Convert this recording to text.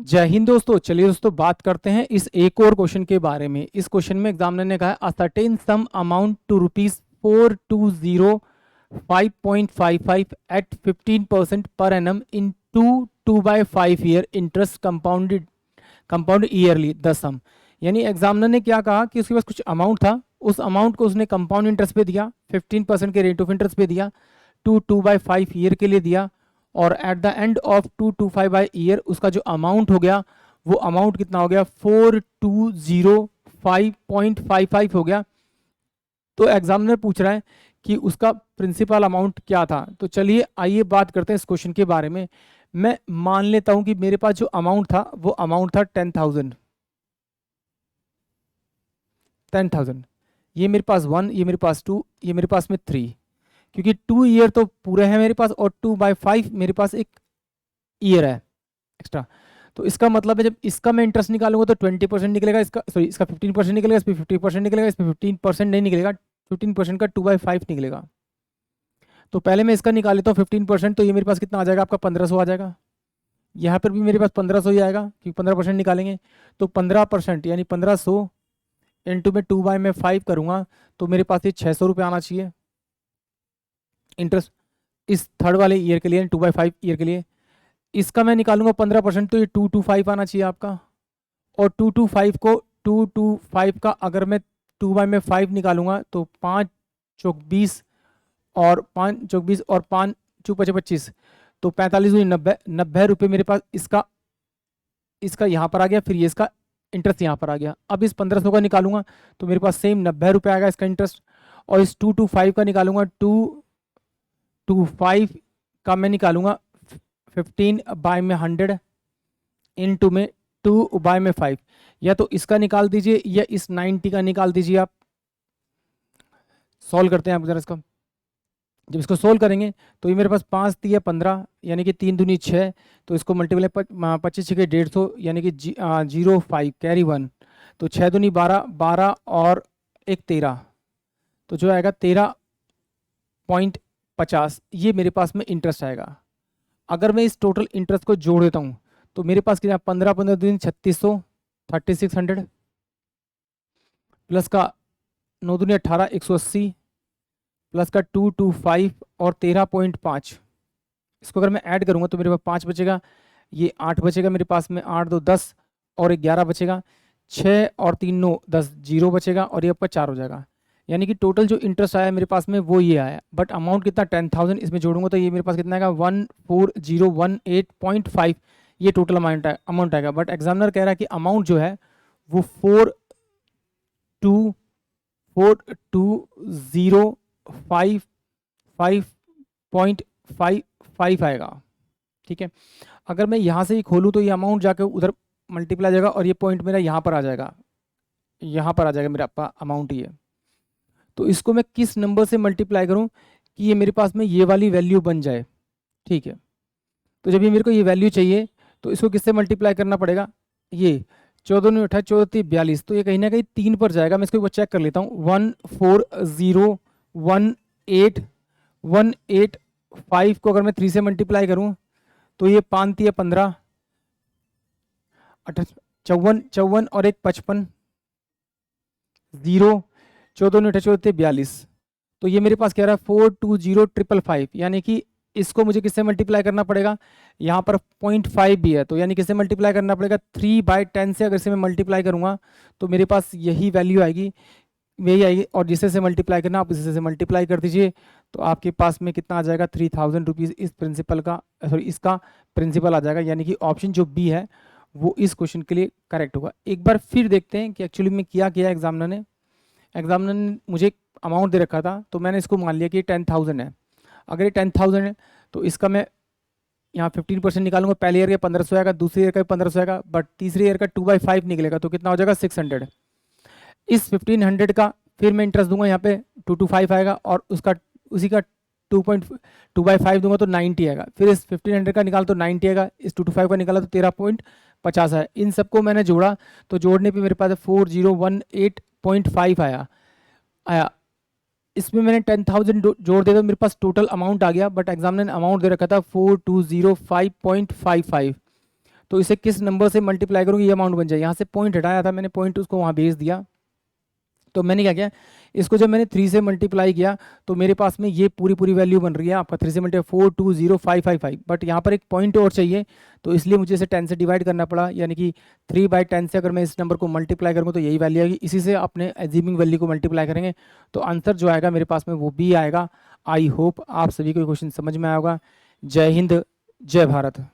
जय हिंद दोस्तों। चलिए दोस्तों बात करते हैं इस एक और क्वेश्चन के बारे में। इस क्वेश्चन में एग्जामिनर ने कहा है ascertain some amount to ₹4,205.55 at 15% per annum in 2/5 year interest compound yearly the sum. यानी एग्जामिनर ने क्या कहा कि उसके पास कुछ अमाउंट था, उस अमाउंट को उसने कंपाउंड इंटरेस्ट पे दिया, 15% के रेट ऑफ इंटरेस्ट पे दिया, 2/5 ईयर के लिए दिया, और at the end of 2/5 by year उसका जो अमाउंट हो गया वो अमाउंट कितना हो गया 4205.55 हो गया। तो एग्जामिनर पूछ रहा है कि उसका प्रिंसिपल अमाउंट क्या था। तो चलिए आइए बात करते हैं इस क्वेश्चन के बारे में। मैं मान लेता हूं कि मेरे पास जो अमाउंट था वो अमाउंट था 10,000। ये मेरे पास 1, ये मेरे पास 2, ये मेरे पास में 3, क्योंकि 2 ईयर तो पूरे हैं मेरे पास और 2/5 मेरे पास एक ईयर है एक्स्ट्रा। तो इसका मतलब है जब इसका मैं इंटरेस्ट निकालूंगा तो 20% निकलेगा, इसका 15% निकलेगा, इसमें 50% निकलेगा, इसमें 15% नहीं निकलेगा, 15% का 2/5 निकलेगा। तो पहले मैं इसका निकाल लेता हूँ 15%। तो ये मेरे पास कितना आ जाएगा, आपका 1500 आ जाएगा। यहाँ पर भी मेरे पास 1500 ही आएगा क्योंकि 15% निकालेंगे। तो 15% यानी 1500 इंटू में 2/5 करूँगा तो मेरे पास ये 600 रुपये आना चाहिए इंटरेस्ट इस थर्ड वाले ईयर के लिए, 2/5 ईयर के लिए। इसका मैं निकालूंगा 15% तो ये 225 आना चाहिए आपका। और 225 का अगर मैं 2/5 निकालूंगा तो 5 चौक 20 और 5 चौक 20 और 5 चौक 25, तो 45 हुई 90 रुपये मेरे पास इसका यहाँ पर आ गया। फिर ये इसका इंटरेस्ट यहाँ पर आ गया। अब इस 1500 का निकालूंगा तो मेरे पास सेम 90 रुपये आएगा इसका इंटरेस्ट। और इस 225 का निकालूंगा, 225 का मैं निकालूंगा 15/100 इंटू में 2/5। या तो इसका निकाल दीजिए या इस 90 का निकाल दीजिए। आप सॉल्व करते हैं आप जरा इसका। जब इसको सोल्व करेंगे तो ये मेरे पास 5 3 15 यानी कि 3 दूनी 6, तो इसको मल्टीप्लाई 25 6 150 यानी कि 0.5 कैरी 1, तो 6 दूनी 12 12 और 1 13, तो जो आएगा 13.50 ये मेरे पास में इंटरेस्ट आएगा। अगर मैं इस टोटल इंटरेस्ट को जोड़ देता हूँ तो मेरे पास कितना 15 15 दिन 3600 3600 प्लस का 9 दूनी 18 180 प्लस का 225 और 13.5, इसको अगर मैं ऐड करूँगा तो मेरे पास 5 बचेगा, ये 8 बचेगा मेरे पास में, 8 2 10 और 11 बचेगा, 6 और 3 9 10 0 बचेगा और ये आपका 4 हो जाएगा। यानी कि टोटल जो इंटरेस्ट आया मेरे पास में वो ये आया। बट अमाउंट कितना 10,000 इसमें जोड़ूंगा तो ये मेरे पास कितना आएगा 14,018.5 ये टोटल अमाउंट आएगा। बट एग्जामिनर कह रहा है कि अमाउंट जो है वो 42,555.55 आएगा। ठीक है, अगर मैं यहाँ से ही खोलूँ तो ये अमाउंट जाकर उधर मल्टीप्लाई जाएगा और ये पॉइंट मेरा यहाँ पर आ जाएगा, यहाँ पर आ जाएगा मेरा अमाउंट ये। तो इसको मैं किस नंबर से मल्टीप्लाई करूं कि ये मेरे पास में ये वाली वैल्यू बन जाए। ठीक है, तो जब ये मेरे को ये वैल्यू चाहिए तो इसको किससे मल्टीप्लाई करना पड़ेगा, ये 14 में 28 14 42, तो ये कहीं ना कहीं 3 पर जाएगा। मैं इसको चेक कर लेता हूँ, 1401815 को अगर मैं 3 से मल्टीप्लाई करूँ तो ये 5 3 15 54 और 1 55 0 14 में 14 42, तो ये मेरे पास कह रहा है 420555, यानी कि इसको मुझे किससे मल्टीप्लाई करना पड़ेगा, यहाँ पर 0.5 भी है तो यानी किससे मल्टीप्लाई करना पड़ेगा 3/10 से। अगर इसे मैं मल्टीप्लाई करूँगा तो मेरे पास यही वैल्यू आएगी, यही आएगी, और जिससे से मल्टीप्लाई करना आप इसी से मल्टीप्लाई कर दीजिए तो आपके पास में कितना आ जाएगा 3,000 रुपीज़ इस प्रिंसिपल का, सॉरी इसका प्रिंसिपल आ जाएगा। यानी कि ऑप्शन जो बी है वो इस क्वेश्चन के लिए करेक्ट होगा। एक बार फिर देखते हैं कि एक्चुअली में क्या किया एग्जामिनर ने मुझे अमाउंट दे रखा था तो मैंने इसको मान लिया कि 10,000 है। अगर ये 10,000 है तो इसका मैं यहाँ 15% निकालूंगा। पहले ईयर का 1500 आएगा, दूसरे ईयर का 1500 आएगा, बट तीसरे ईयर का 2/5 निकलेगा तो कितना हो जाएगा 600। इस 1500 का फिर मैं इंटरेस्ट दूंगा, यहाँ पे 225 आएगा और उसका उसी का 2/5 दूंगा तो 90 आएगा। फिर इस 1500 का निकाल तो 90 आएगा, इस 225 का निकाला तो 13.50 है। इन सबको मैंने जोड़ा तो जोड़ने पे मेरे पास 4018.5 आया। इसमें मैंने 10,000 जोड़ दिया तो मेरे पास टोटल अमाउंट आ गया। बट एग्जामिनर ने अमाउंट दे रखा था 4205.55, तो इसे किस नंबर से मल्टीप्लाई करूँगी ये अमाउंट बन जाए। यहाँ से पॉइंट हटाया था मैंने, पॉइंट उसको वहाँ भेज दिया। तो मैंने क्या किया, इसको जब मैंने 3 से मल्टीप्लाई किया तो मेरे पास में ये पूरी वैल्यू बन रही है आपका 3 से मल्टीप्लाई 420555। बट यहाँ पर एक पॉइंट और चाहिए, तो इसलिए मुझे इसे 10 से डिवाइड करना पड़ा, यानी कि 3/10 से अगर मैं इस नंबर को मल्टीप्लाई करूँगा तो यही वैल्यू आएगी। इसी से अपने एज्यूमिंग वैल्यू को मल्टीप्लाई करेंगे तो आंसर जो आएगा मेरे पास में वो भी आएगा। आई होप आप सभी को क्वेश्चन समझ में आएगा। जय हिंद, जय भारत।